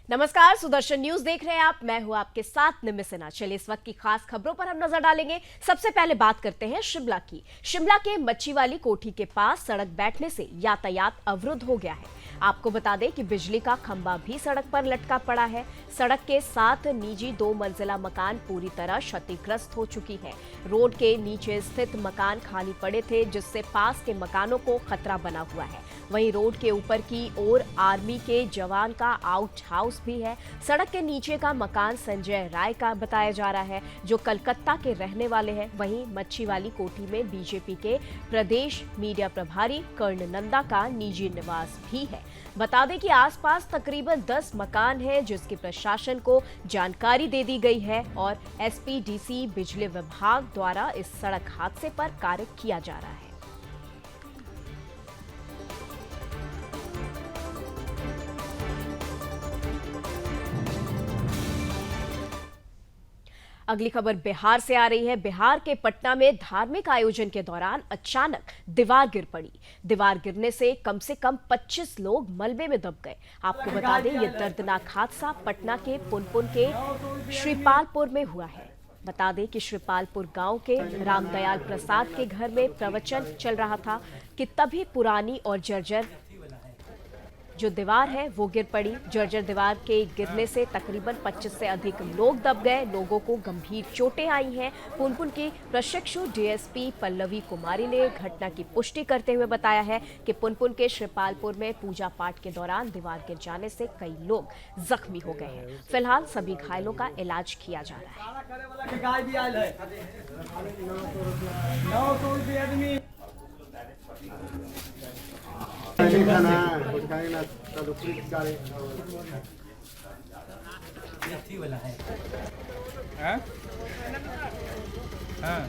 नमस्कार, सुदर्शन न्यूज देख रहे हैं आप। मैं हूं आपके साथ निम्मी सिन्हा। चलिए इस वक्त की खास खबरों पर हम नजर डालेंगे। सबसे पहले बात करते हैं शिमला की। शिमला के मच्छी वाली कोठी के पास सड़क बैठने से यातायात अवरुद्ध हो गया है। आपको बता दें कि बिजली का खंभा भी सड़क पर लटका पड़ा है। सड़क के साथ निजी 2 मंजिला मकान पूरी तरह क्षतिग्रस्त हो चुकी है। रोड के नीचे स्थित मकान खाली पड़े थे, जिससे पास के मकानों को खतरा बना हुआ है। वहीं रोड के ऊपर की ओर आर्मी के जवान का आउट हाउस भी है। सड़क के नीचे का मकान संजय राय का बताया जा रहा है, जो कलकत्ता के रहने वाले हैं। वहीं मच्छी वाली कोठी में बीजेपी के प्रदेश मीडिया प्रभारी कर्ण नंदा का निजी निवास भी है। बता दें कि आसपास तकरीबन 10 मकान हैं, जिसकी प्रशासन को जानकारी दे दी गई है और एसपीडीसी बिजली विभाग द्वारा इस सड़क हादसे पर कार्य किया जा रहा है। अगली खबर बिहार से आ रही है। बिहार के पटना में धार्मिक आयोजन के दौरान अचानक दीवार गिर पड़ी। दीवार गिरने से कम 25 लोग मलबे में दब गए। आपको बता दें, यह दर्दनाक हादसा पटना के पुनपुन के श्रीपालपुर में हुआ है। बता दें कि श्रीपालपुर गांव के रामदयाल प्रसाद के घर में प्रवचन चल रहा था कि तभी पुरानी और जर्जर जो दीवार है वो गिर पड़ी। जर्जर दीवार के गिरने से तकरीबन 25 से अधिक लोग दब गए। लोगों को गंभीर चोटें आई हैं। पुनपुन की प्रशिक्षु डीएसपी पल्लवी कुमारी ने घटना की पुष्टि करते हुए बताया है कि पुनपुन के श्रीपालपुर में पूजा पाठ के दौरान दीवार गिर जाने से कई लोग जख्मी हो गए हैं। फिलहाल सभी घायलों का इलाज किया जा रहा है। वाला है। हाँ? हाँ।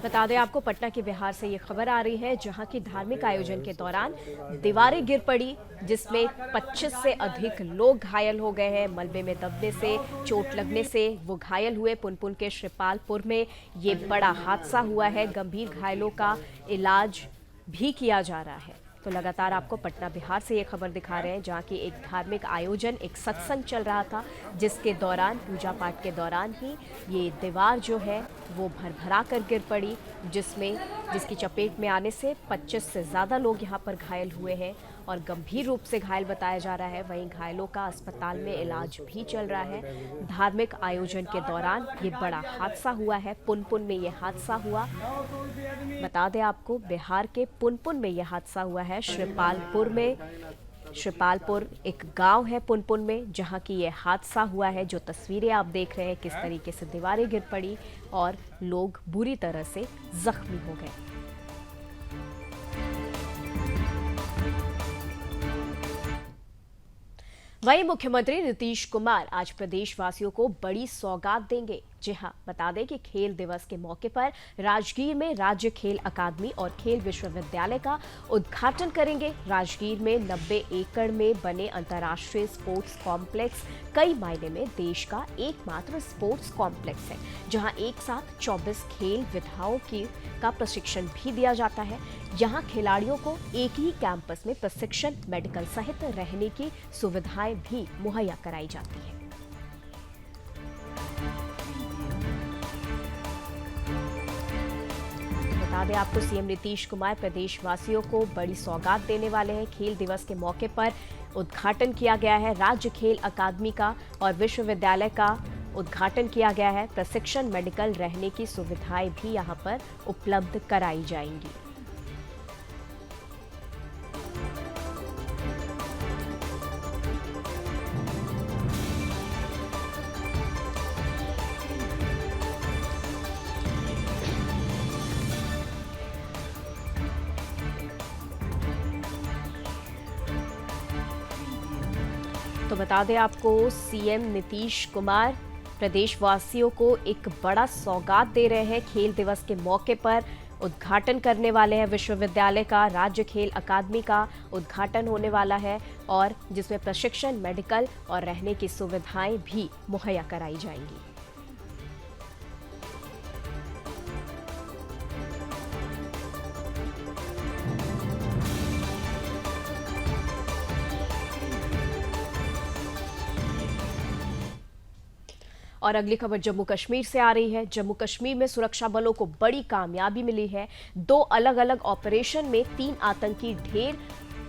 बता दें आपको, पटना के बिहार से ये खबर आ रही है, जहां की धार्मिक आयोजन के दौरान दीवारें गिर पड़ी, जिसमें 25 से अधिक लोग घायल हो गए हैं। मलबे में दबने से, चोट लगने से वो घायल हुए। पुनपुन के श्रीपालपुर में ये बड़ा हादसा हुआ है। गंभीर घायलों का इलाज भी किया जा रहा है। तो लगातार आपको पटना बिहार से ये खबर दिखा रहे हैं, जहाँ की एक धार्मिक आयोजन, एक सत्संग चल रहा था, जिसके दौरान पूजा पाठ के दौरान ही ये दीवार जो है वो भरभरा कर गिर पड़ी, जिसकी चपेट में आने से 25 से ज़्यादा लोग यहाँ पर घायल हुए हैं और गंभीर रूप से घायल बताया जा रहा है। वहीं घायलों का अस्पताल में इलाज भी चल रहा है। धार्मिक आयोजन के दौरान ये बड़ा हादसा हुआ है। पुनपुन में ये हादसा हुआ। बता दें आपको, बिहार के पुनपुन में यह हादसा हुआ है। श्रीपालपुर में, श्रीपालपुर एक गांव है पुनपुन में, जहां की ये हादसा हुआ है। जो तस्वीरें आप देख रहे हैं, किस तरीके से दीवारें गिर पड़ी और लोग बुरी तरह से जख्मी हो गए। वहीं मुख्यमंत्री नीतीश कुमार आज प्रदेशवासियों को बड़ी सौगात देंगे। जी हां, बता दें कि खेल दिवस के मौके पर राजगीर में राज्य खेल अकादमी और खेल विश्वविद्यालय का उद्घाटन करेंगे। राजगीर में 90 एकड़ में बने अंतर्राष्ट्रीय स्पोर्ट्स कॉम्प्लेक्स कई मायने में देश का एकमात्र स्पोर्ट्स कॉम्प्लेक्स है, जहां एक साथ 24 खेल विधाओं का प्रशिक्षण भी दिया जाता है। यहाँ खिलाड़ियों को एक ही कैंपस में प्रशिक्षण, मेडिकल सहित रहने की सुविधाएं भी मुहैया कराई जाती है। बता दें आपको, सीएम नीतीश कुमार प्रदेशवासियों को बड़ी सौगात देने वाले हैं। खेल दिवस के मौके पर उद्घाटन किया गया है राज्य खेल अकादमी का और विश्वविद्यालय का उद्घाटन किया गया है। प्रशिक्षण, मेडिकल रहने की सुविधाएं भी यहां पर उपलब्ध कराई जाएंगी। तो बता दें आपको, सीएम नीतीश कुमार प्रदेशवासियों को एक बड़ा सौगात दे रहे हैं। खेल दिवस के मौके पर उद्घाटन करने वाले हैं। विश्वविद्यालय का, राज्य खेल अकादमी का उद्घाटन होने वाला है और जिसमें प्रशिक्षण, मेडिकल और रहने की सुविधाएं भी मुहैया कराई जाएंगी। और अगली खबर जम्मू कश्मीर से आ रही है। जम्मू कश्मीर में सुरक्षा बलों को बड़ी कामयाबी मिली है। 2 अलग अलग ऑपरेशन में 3 आतंकी ढेर,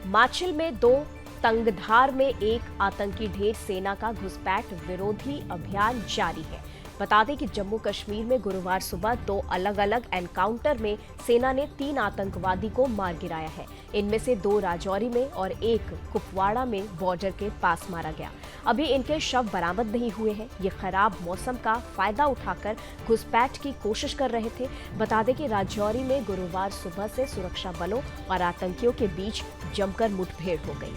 माछिल में 2, तंगधार में 1 आतंकी ढेर। सेना का घुसपैठ विरोधी अभियान जारी है। बता दें कि जम्मू कश्मीर में गुरुवार सुबह 2 अलग अलग एनकाउंटर में सेना ने 3 आतंकवादी को मार गिराया है। इनमें से 2 राजौरी में और 1 कुपवाड़ा में बॉर्डर के पास मारा गया। अभी इनके शव बरामद नहीं हुए हैं। ये खराब मौसम का फायदा उठाकर घुसपैठ की कोशिश कर रहे थे। बता दें कि राजौरी में गुरुवार सुबह से सुरक्षा बलों और आतंकियों के बीच जमकर मुठभेड़ हो गई।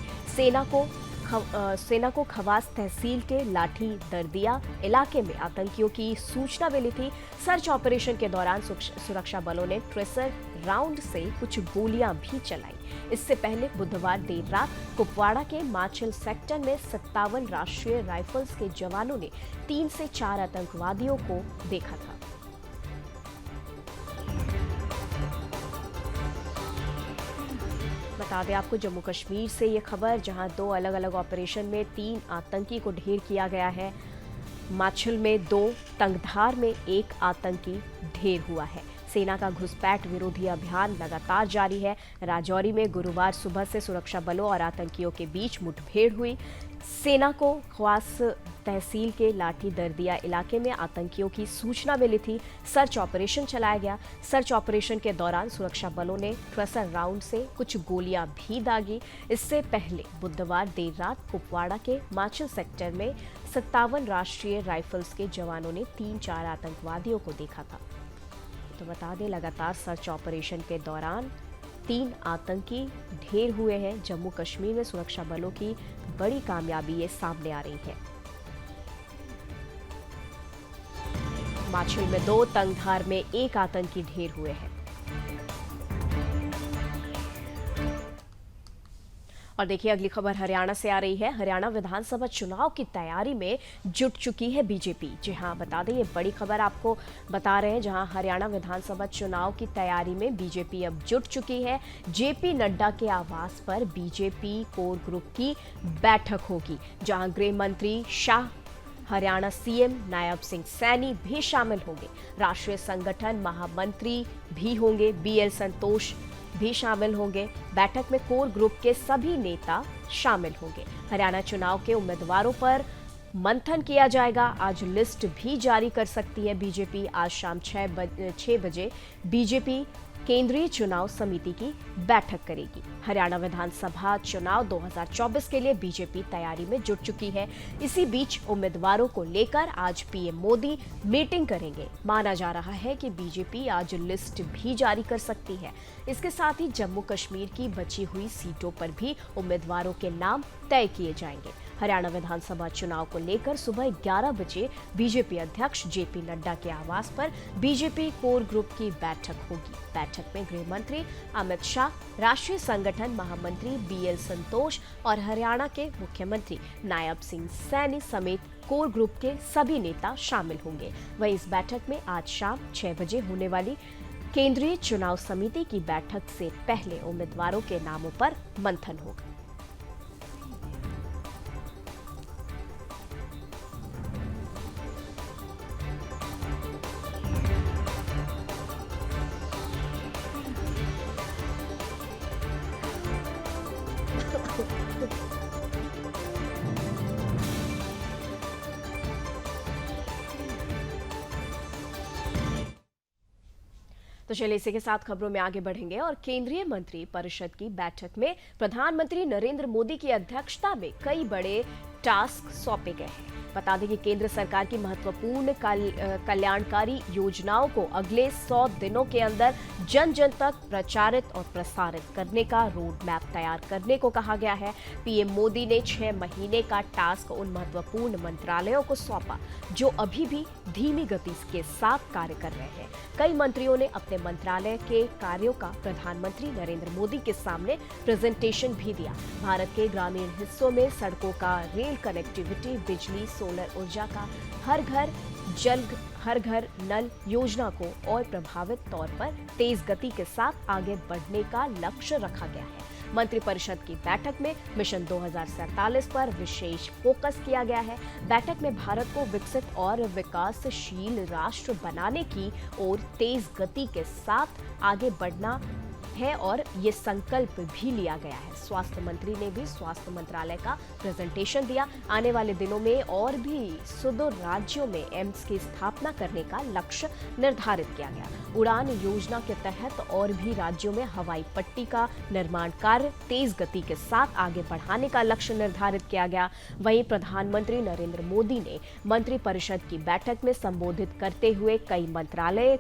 सेना को खवास तहसील के लाठी दरदिया इलाके में आतंकियों की सूचना मिली थी। सर्च ऑपरेशन के दौरान सुरक्षा बलों ने ट्रेसर राउंड से कुछ गोलियां भी चलाई। इससे पहले बुधवार देर रात कुपवाड़ा के माछिल सेक्टर में 57 राष्ट्रीय राइफल्स के जवानों ने 3 से 4 आतंकवादियों को देखा था। बता दें आपको जम्मू कश्मीर से ये खबर, जहां 2 अलग अलग ऑपरेशन में 3 आतंकी को ढेर किया गया है। माछिल में 2, तंगधार में 1 आतंकी ढेर हुआ है। सेना का घुसपैठ विरोधी अभियान लगातार जारी है। राजौरी में गुरुवार सुबह से सुरक्षा बलों और आतंकियों के बीच मुठभेड़ हुई। सेना को खवास तहसील के लाठी दरदिया इलाके में आतंकियों की सूचना मिली थी। सर्च ऑपरेशन चलाया गया। सर्च ऑपरेशन के दौरान सुरक्षा बलों ने ट्रेसर राउंड से कुछ गोलियां भी दागी। इससे पहले बुधवार देर रात कुपवाड़ा के माछिल सेक्टर में 57 राष्ट्रीय राइफल्स के जवानों ने 3-4 आतंकवादियों को देखा था। तो बता दें लगातार सर्च ऑपरेशन के दौरान 3 आतंकी ढेर हुए हैं। जम्मू कश्मीर में सुरक्षा बलों की बड़ी कामयाबी ये सामने आ रही है। माछिल में 2, तंगधार में 1 आतंकी ढेर हुए हैं। और देखिए अगली खबर हरियाणा से आ रही है। हरियाणा विधानसभा चुनाव की तैयारी में जुट चुकी है बीजेपी। जी हां, बता दें ये बड़ी खबर आपको बता रहे हैं, जहां हरियाणा विधानसभा चुनाव की तैयारी में बीजेपी अब जुट चुकी है। जेपी नड्डा के आवास पर बीजेपी कोर ग्रुप की बैठक होगी, जहां गृह मंत्री शाह, हरियाणा सीएम नायब सिंह सैनी भी शामिल होंगे। राष्ट्रीय संगठन महामंत्री भी होंगे, बीएल संतोष भी शामिल होंगे। बैठक में कोर ग्रुप के सभी नेता शामिल होंगे। हरियाणा चुनाव के उम्मीदवारों पर मंथन किया जाएगा। आज लिस्ट भी जारी कर सकती है बीजेपी। आज शाम 6 बजे बीजेपी केंद्रीय चुनाव समिति की बैठक करेगी। हरियाणा विधानसभा चुनाव 2024 के लिए बीजेपी तैयारी में जुट चुकी है। इसी बीच उम्मीदवारों को लेकर आज पीएम मोदी मीटिंग करेंगे। माना जा रहा है कि बीजेपी आज लिस्ट भी जारी कर सकती है। इसके साथ ही जम्मू कश्मीर की बची हुई सीटों पर भी उम्मीदवारों के नाम तय किए जाएंगे। हरियाणा विधानसभा चुनाव को लेकर सुबह 11 बजे बीजेपी अध्यक्ष जेपी नड्डा के आवास पर बीजेपी कोर ग्रुप की बैठक होगी। बैठक में गृह मंत्री अमित शाह, राष्ट्रीय संगठन महामंत्री बीएल संतोष और हरियाणा के मुख्यमंत्री नायब सिंह सैनी समेत कोर ग्रुप के सभी नेता शामिल होंगे। वहीं इस बैठक में आज शाम 6 बजे होने वाली केंद्रीय चुनाव समिति की बैठक से पहले उम्मीदवारों के नामों पर मंथन होगा। तो चलिए इसी के साथ खबरों में आगे बढ़ेंगे और केंद्रीय मंत्री परिषद की बैठक में प्रधानमंत्री नरेंद्र मोदी की अध्यक्षता में कई बड़े टास्क सौंपे गए हैं। बता दें कि केंद्र सरकार की महत्वपूर्ण कल्याणकारी योजनाओं को अगले 100 दिनों के अंदर जन जन तक प्रचारित और प्रसारित करने का रोड मैप तैयार करने को कहा गया है। पीएम मोदी ने 6 महीने का टास्क उन महत्वपूर्ण मंत्रालयों को सौंपा जो अभी भी धीमी गति के साथ कार्य कर रहे हैं। कई मंत्रियों ने अपने मंत्रालय के कार्यों का प्रधानमंत्री नरेंद्र मोदी के सामने प्रेजेंटेशन भी दिया। भारत के ग्रामीण हिस्सों में सड़कों का, रेल कनेक्टिविटी, बिजली, सोलर ऊर्जा का, हर घर जल, हर घर नल योजना को और प्रभावित तौर पर तेज गति के साथ आगे बढ़ने का लक्ष्य रखा गया है। मंत्रिपरिषद की बैठक में मिशन 2047 पर विशेष फोकस किया गया है। बैठक में भारत को विकसित और विकासशील राष्ट्र बनाने की ओर तेज गति के साथ आगे बढ़ना है और ये संकल्प भी लिया गया है। स्वास्थ्य मंत्री ने भी स्वास्थ्य मंत्रालय का प्रेजेंटेशन दिया। आने वाले दिनों में और भी सुदूर राज्यों में एम्स की स्थापना करने का लक्ष्य निर्धारित किया गया। उड़ान योजना के तहत और भी राज्यों में हवाई पट्टी का निर्माण कार्य तेज गति के साथ आगे बढ़ाने का लक्ष्य निर्धारित किया गया। वहीं प्रधानमंत्री नरेंद्र मोदी ने मंत्रिपरिषद की बैठक में संबोधित करते हुए कई मंत्रालय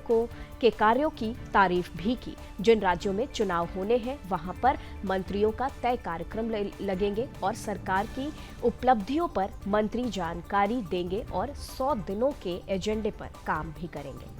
के कार्यों की तारीफ भी की। जिन राज्यों में चुनाव होने हैं वहां पर मंत्रियों का तय कार्यक्रम लगेंगे और सरकार की उपलब्धियों पर मंत्री जानकारी देंगे और 100 दिनों के एजेंडे पर काम भी करेंगे।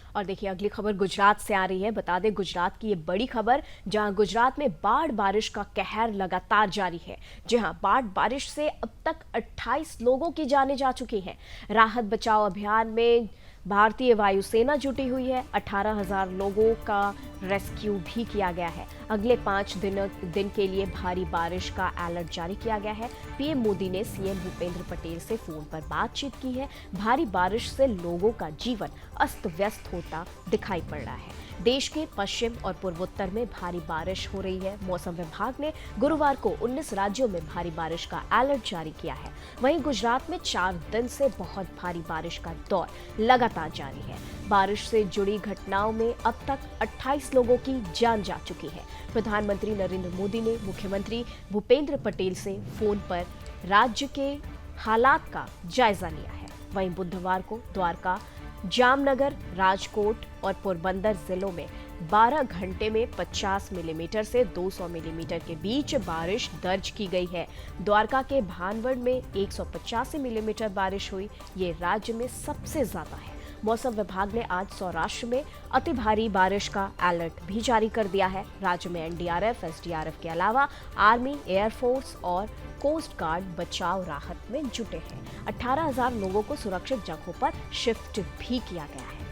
और देखिए अगली खबर गुजरात से आ रही है। बता दें गुजरात की ये बड़ी खबर, जहां गुजरात में बाढ़ बारिश का कहर लगातार जारी है। जहां बाढ़ बारिश से अब तक 28 लोगों की जानें जा चुकी हैं। राहत बचाव अभियान में भारतीय वायुसेना जुटी हुई है। 18,000 लोगों का रेस्क्यू भी किया गया है। अगले 5 दिन के लिए भारी बारिश का अलर्ट जारी किया गया है। पीएम मोदी ने सीएम भूपेंद्र पटेल से फोन पर बातचीत की है। भारी बारिश से लोगों का जीवन अस्त व्यस्त होता दिखाई पड़ रहा है। देश के पश्चिम और पूर्वोत्तर में भारी बारिश हो रही है। मौसम विभाग ने गुरुवार को 19 राज्यों में भारी बारिश का अलर्ट जारी किया है। वहीं गुजरात में 4 दिन से बहुत भारी बारिश का दौर लगातार जारी है। बारिश से जुड़ी घटनाओं में अब तक 28 लोगों की जान जा चुकी है। प्रधानमंत्री नरेंद्र मोदी ने मुख्यमंत्री भूपेंद्र पटेल से फोन पर राज्य के हालात का जायजा लिया है। वहीं बुधवार को द्वारका, जामनगर, राजकोट और पोरबंदर जिलों में 12 घंटे में 50 मिलीमीटर से 200 मिलीमीटर के बीच बारिश दर्ज की गई है। द्वारका के भानवड़ में 185 मिलीमीटर बारिश हुई। ये राज्य में सबसे ज्यादा है। मौसम विभाग ने आज सौराष्ट्र में अति भारी बारिश का अलर्ट भी जारी कर दिया है। राज्य में एनडीआरएफ, एसडीआरएफ के अलावा आर्मी, एयरफोर्स और कोस्ट गार्ड बचाव राहत में जुटे हैं। 18,000 लोगों को सुरक्षित जगहों पर शिफ्ट भी किया गया है।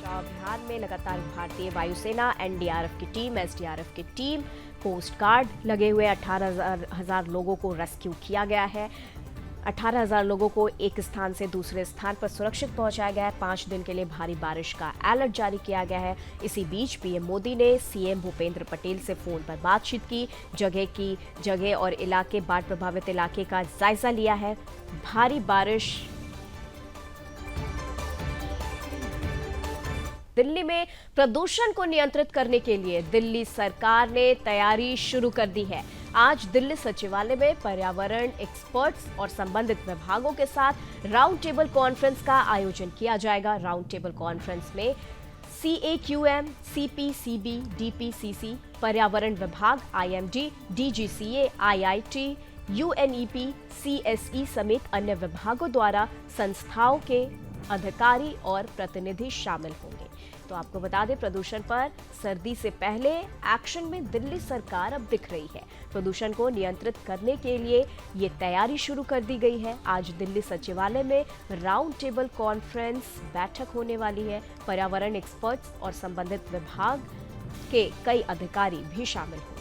अभियान में लगातार भारतीय वायुसेना, एनडीआरएफ की टीम, एसडीआरएफ की टीम, कोस्ट गार्ड लगे हुए 18,000 लोगों को रेस्क्यू किया गया है। 18,000 लोगों को एक स्थान से दूसरे स्थान पर सुरक्षित पहुंचाया गया है। 5 दिन के लिए भारी बारिश का अलर्ट जारी किया गया है। इसी बीच पीएम मोदी ने सीएम भूपेंद्र पटेल से फोन पर बातचीत की, जगह और इलाके, बाढ़ प्रभावित इलाके का जायजा लिया है। भारी बारिश दिल्ली में प्रदूषण को नियंत्रित करने के लिए दिल्ली सरकार ने तैयारी शुरू कर दी है। आज दिल्ली सचिवालय में पर्यावरण एक्सपर्ट्स और संबंधित विभागों के साथ राउंड टेबल कॉन्फ्रेंस का आयोजन किया जाएगा। राउंड टेबल कॉन्फ्रेंस में CAQM, CPCB, DPCC, पर्यावरण विभाग, IMD, DGCA, IIT, UNEP, CSE समेत अन्य विभागों द्वारा संस्थाओं के अधिकारी और प्रतिनिधि शामिल होंगे। तो आपको बता दें, प्रदूषण पर सर्दी से पहले एक्शन में दिल्ली सरकार अब दिख रही है। प्रदूषण को नियंत्रित करने के लिए ये तैयारी शुरू कर दी गई है। आज दिल्ली सचिवालय में राउंड टेबल कॉन्फ्रेंस बैठक होने वाली है। पर्यावरण एक्सपर्ट्स और संबंधित विभाग के कई अधिकारी भी शामिल होंगे।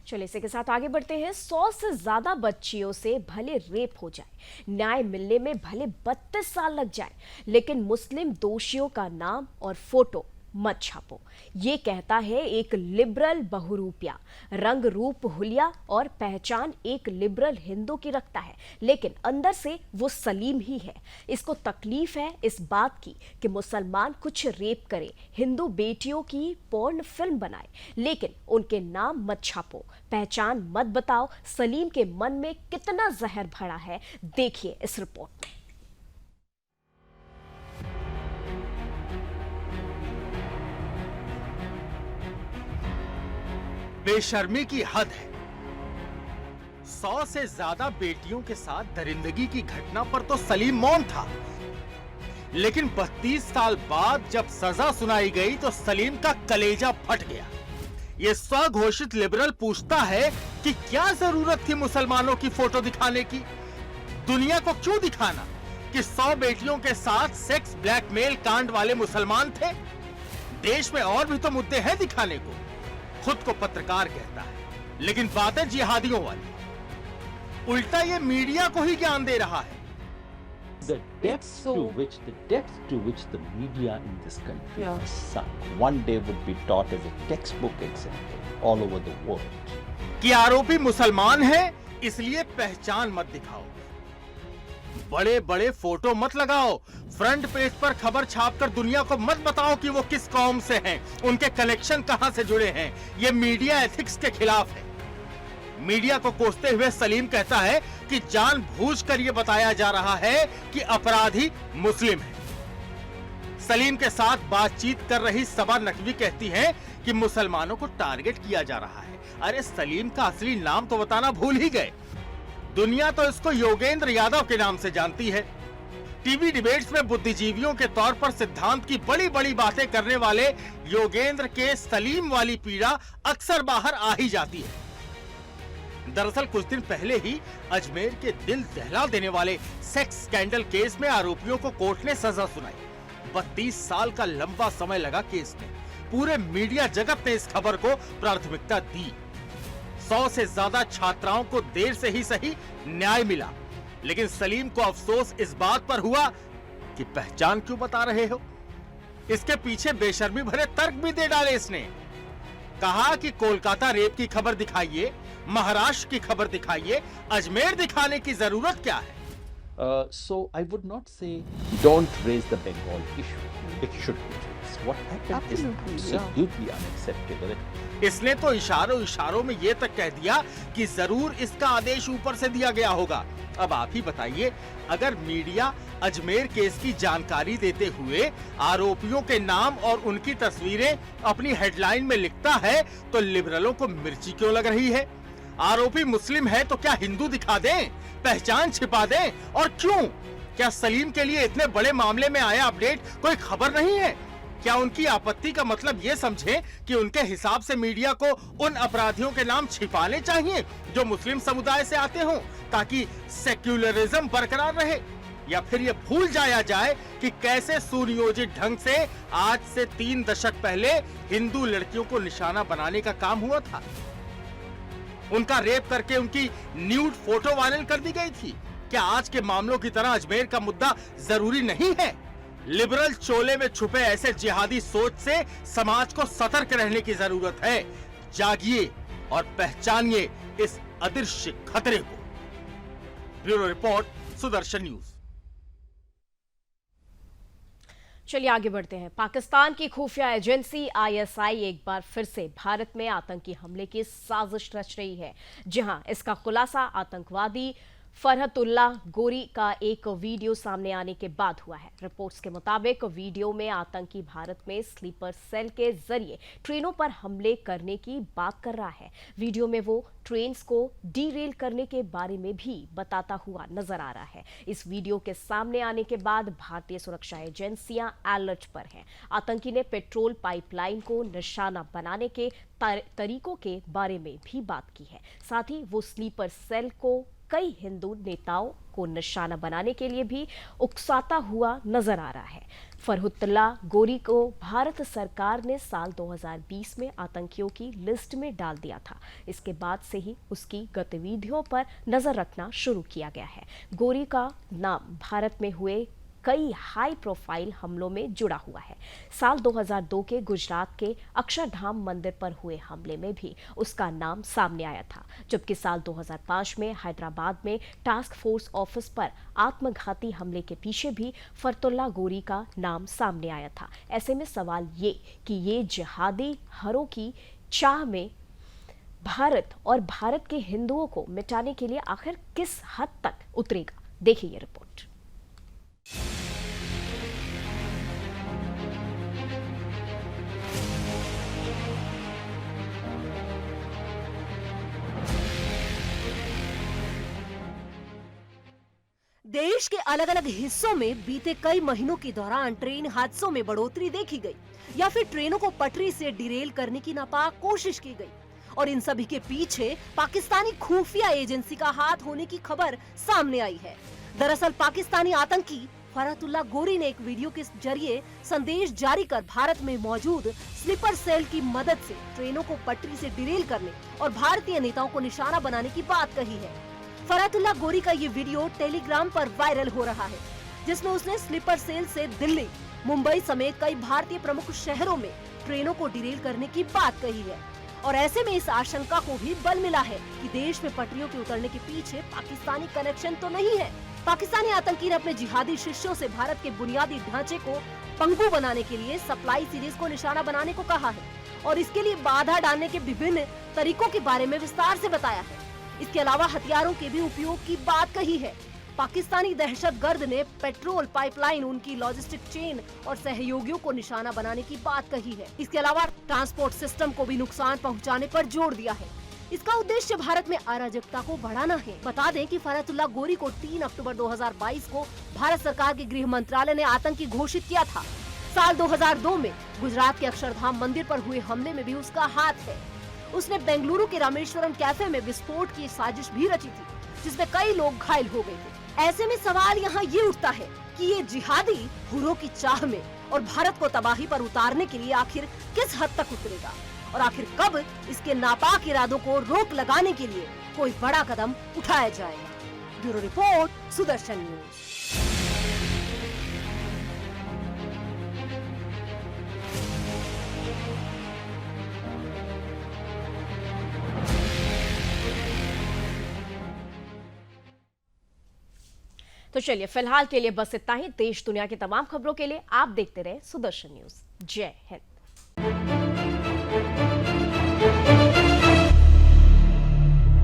चलिए इसी के साथ आगे बढ़ते हैं। 100 से ज्यादा बच्चियों से भले रेप हो जाए, न्याय मिलने में भले 32 साल लग जाए, लेकिन मुस्लिम दोषियों का नाम और फोटो मत छापो। ये कहता है एक लिबरल बहुरूपिया। रंग रूप हुलिया और पहचान एक लिबरल हिंदू की रखता है, लेकिन अंदर से वो सलीम ही है। इसको तकलीफ है इस बात की कि मुसलमान कुछ रेप करे, हिंदू बेटियों की पोर्न फिल्म बनाए, लेकिन उनके नाम मत छापो, पहचान मत बताओ। सलीम के मन में कितना जहर भरा है, देखिए इस रिपोर्ट में। बेशर्मी की हद है। 100 से ज्यादा बेटियों के साथ दरिंदगी की घटना पर तो सलीम मौन था, लेकिन 32 साल बाद जब सजा सुनाई गई तो सलीम का कलेजा फट गया। ये स्वघोषित लिबरल पूछता है कि क्या जरूरत थी मुसलमानों की फोटो दिखाने की? दुनिया को क्यों दिखाना कि 100 बेटियों के साथ सेक्स ब्लैकमेल कांड वाले मुसलमान थे? देश में और भी तो मुद्दे हैं दिखाने को। खुद को पत्रकार कहता है, लेकिन बातें जिहादियों वाली। उल्टा ये मीडिया को ही ज्ञान दे रहा है। The depth to which the media in this country has sunk one day would be taught as a textbook example all over the world. कि आरोपी मुसलमान है इसलिए पहचान मत दिखाओ, बड़े बड़े फोटो मत लगाओ, फ्रंट पेज पर खबर छापकर दुनिया को मत बताओ कि वो किस कौम से हैं, उनके कनेक्शन कहां से जुड़े हैं। ये मीडिया एथिक्स के खिलाफ है। मीडिया को कोसते हुए सलीम कहता है कि जानबूझकर यह बताया जा रहा है कि अपराधी मुस्लिम है। सलीम के साथ बातचीत कर रही सबा नकवी कहती है कि मुसलमानों को टारगेट किया जा रहा है। अरे सलीम का असली नाम तो बताना भूल ही गए। दुनिया तो इसको योगेंद्र यादव के नाम से जानती है। टीवी डिबेट्स में बुद्धिजीवियों के तौर पर सिद्धांत की बड़ी बड़ी बातें करने वाले योगेंद्र के सलीम वाली पीड़ा अक्सर बाहर आ ही जाती है। दरअसल कुछ दिन पहले ही अजमेर के दिल दहला देने वाले सेक्स स्कैंडल केस में आरोपियों को कोर्ट ने सजा सुनाई। 32 साल का लंबा समय लगा केस में। पूरे मीडिया जगत ने इस खबर को प्राथमिकता दी। 100 से ज्यादा छात्राओं को देर से ही सही न्याय मिला, लेकिन सलीम को अफसोस इस बात पर हुआ कि पहचान क्यों बता रहे हो। इसके पीछे बेशर्मी भरे तर्क भी दे डाले इसने। कहा कि कोलकाता रेप की खबर दिखाइए, महाराष्ट्र की खबर दिखाइए, अजमेर दिखाने की जरूरत क्या है? So I would not say don't raise the Bengal issue. It should be raised. What happened is absolutely unacceptable. इसने तो इशारों में ये तक कह दिया कि जरूर इसका आदेश ऊपर से दिया गया होगा। अब आप ही बताइए, अगर मीडिया अजमेर केस की जानकारी देते हुए आरोपियों के नाम और उनकी तस्वीरें अपनी हेडलाइन में लिखता है तो लिबरलों को मिर्ची क्यों लग रही है? आरोपी मुस्लिम है तो क्या हिंदू दिखा दें, पहचान छिपा दें? और क्यों? क्या सलीम के लिए इतने बड़े मामले में आया अपडेट कोई खबर नहीं है? क्या उनकी आपत्ति का मतलब ये समझे कि उनके हिसाब से मीडिया को उन अपराधियों के नाम छिपाने चाहिए जो मुस्लिम समुदाय से आते हों, ताकि सेक्युलरिज्म बरकरार रहे? या फिर ये भूल जाया जाए कि कैसे सुनियोजित ढंग से आज से 3 दशक पहले हिंदू लड़कियों को निशाना बनाने का काम हुआ था? उनका रेप करके उनकी न्यूड फोटो वायरल कर दी गई थी। क्या आज के मामलों की तरह अजमेर का मुद्दा जरूरी नहीं है? लिबरल चोले में छुपे ऐसे जिहादी सोच से समाज को सतर्क रहने की जरूरत है। जागिए और पहचानिए इस अदृश्य खतरे को। Bureau report, Sudarshan news. चलिए आगे बढ़ते हैं। पाकिस्तान की खुफिया एजेंसी आईएसआई एक बार फिर से भारत में आतंकी हमले की साजिश रच रही है, जहां इसका खुलासा आतंकवादी फरहतुल्लाह गोरी का एक वीडियो सामने आने के बाद हुआ है। रिपोर्ट्स के मुताबिक वीडियो में आतंकी भारत में स्लीपर सेल के जरिए ट्रेनों पर हमले करने की बात कर रहा है। वीडियो में वो ट्रेन्स को डीरेल करने के बारे में भी बताता हुआ नजर आ रहा है। इस वीडियो के सामने आने के बाद भारतीय सुरक्षा एजेंसियां अलर्ट पर हैं। आतंकी ने पेट्रोल पाइपलाइन को निशाना बनाने के तरीकों के बारे में भी बात की है। साथ ही वो स्लीपर सेल को कई हिंदू नेताओं को निशाना बनाने के लिए भी उकसाता हुआ नजर आ रहा है। फरहतुल्लाह गोरी को भारत सरकार ने साल 2020 में आतंकियों की लिस्ट में डाल दिया था। इसके बाद से ही उसकी गतिविधियों पर नजर रखना शुरू किया गया है। गोरी का नाम भारत में हुए कई हाई प्रोफाइल हमलों में जुड़ा हुआ है। साल 2002 के गुजरात के अक्षरधाम मंदिर पर हुए हमले में भी उसका नाम सामने आया था, जबकि साल 2005 में हैदराबाद में टास्क फोर्स ऑफिस पर आत्मघाती हमले के पीछे भी फरहतुल्लाह गोरी का नाम सामने आया था। ऐसे में सवाल ये कि ये जिहादी हरों की चाह में भारत और भारत के हिंदुओं को मिटाने के लिए आखिर किस हद तक उतरेगा? देखिए ये रिपोर्ट। देश के अलग अलग हिस्सों में बीते कई महीनों के दौरान ट्रेन हादसों में बढ़ोतरी देखी गई या फिर ट्रेनों को पटरी से डिरेल करने की नापाक कोशिश की गई और इन सभी के पीछे पाकिस्तानी खुफिया एजेंसी का हाथ होने की खबर सामने आई है। दरअसल पाकिस्तानी आतंकी फरहतुल्लाह गोरी ने एक वीडियो के जरिए संदेश जारी कर भारत में मौजूद स्लीपर सेल की मदद से ट्रेनों को पटरी से डिरेल करने और भारतीय नेताओं को निशाना बनाने की बात कही है। फरहतुल्लाह गोरी का ये वीडियो टेलीग्राम पर वायरल हो रहा है, जिसमें उसने स्लीपर सेल से दिल्ली, मुंबई समेत कई भारतीय प्रमुख शहरों में ट्रेनों को डिरेल करने की बात कही है। और ऐसे में इस आशंका को भी बल मिला है कि देश में पटरियों के उतरने के पीछे पाकिस्तानी कनेक्शन तो नहीं है। पाकिस्तानी आतंकी ने अपने जिहादी शिष्यों से भारत के बुनियादी ढांचे को पंगु बनाने के लिए सप्लाई सीरीज को निशाना बनाने को कहा है और इसके लिए बाधा डालने के विभिन्न तरीकों के बारे में विस्तार से बताया है। इसके अलावा हथियारों के भी उपयोग की बात कही है। पाकिस्तानी दहशतगर्द ने पेट्रोल पाइपलाइन, उनकी लॉजिस्टिक चेन और सहयोगियों को निशाना बनाने की बात कही है। इसके अलावा ट्रांसपोर्ट सिस्टम को भी नुकसान पहुंचाने पर जोर दिया है। इसका उद्देश्य भारत में अराजकता को बढ़ाना है। बता दें कि फरहतुल्लाह गोरी को 3 अक्टूबर 2022 को भारत सरकार के गृह मंत्रालय ने आतंकी घोषित किया था। साल 2002 में गुजरात के अक्षरधाम मंदिर पर हुए हमले में भी उसका हाथ है। उसने बेंगलुरु के रामेश्वरम कैफे में विस्फोट की साजिश भी रची थी, जिसमें कई लोग घायल हो गए थे। ऐसे में सवाल यहाँ ये उठता है कि ये जिहादी हुरों की चाह में और भारत को तबाही पर उतारने के लिए आखिर किस हद तक उतरेगा और आखिर कब इसके नापाक इरादों को रोक लगाने के लिए कोई बड़ा कदम उठाया जाएगा। Bureau report, Sudarshan news. तो चलिए फिलहाल के लिए बस इतना ही। देश दुनिया की तमाम खबरों के लिए आप देखते रहे सुदर्शन न्यूज। जय हिंद।